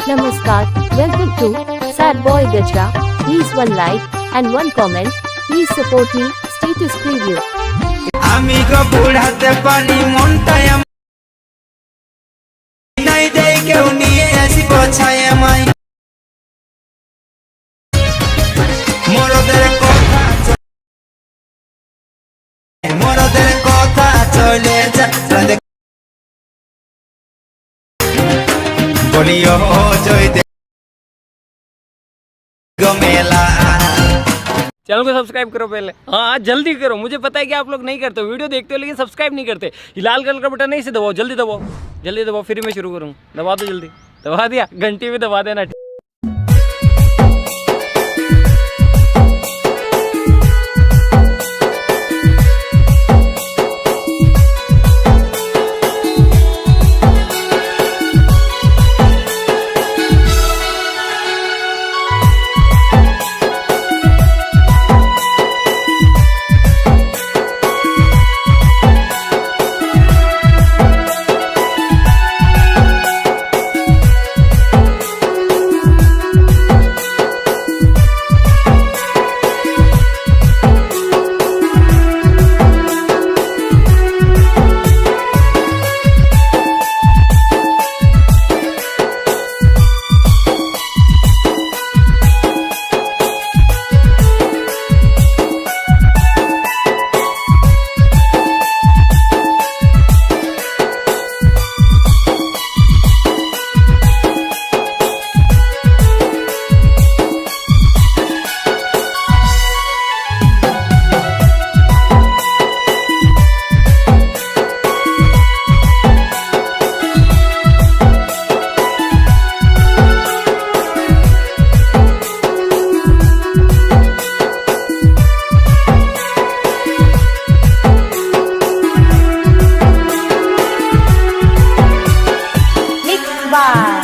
Namaskar, welcome to Sad Boy GAJRA. Please one like and one comment. Please support me. Status preview. আমি গো বুড়াতে পানি মনটায় নাই দেই কেউ নিয়ে আসি পছায় আমায় মরদের কথা চলে যায় বলিও জয় দে গো মেলা। चैनल को सब्सक्राइब करो पहले, हाँ जल्दी करो। मुझे पता है कि आप लोग नहीं करते हो, वीडियो देखते हो लेकिन सब्सक्राइब नहीं करते। ये लाल कलर का बटन नहीं से दबाओ, जल्दी दबाओ, जल्दी दबाओ, फिर मैं शुरू करूँ। दबा दो जल्दी, दबा दिया, घंटी भी दबा देना। Bye.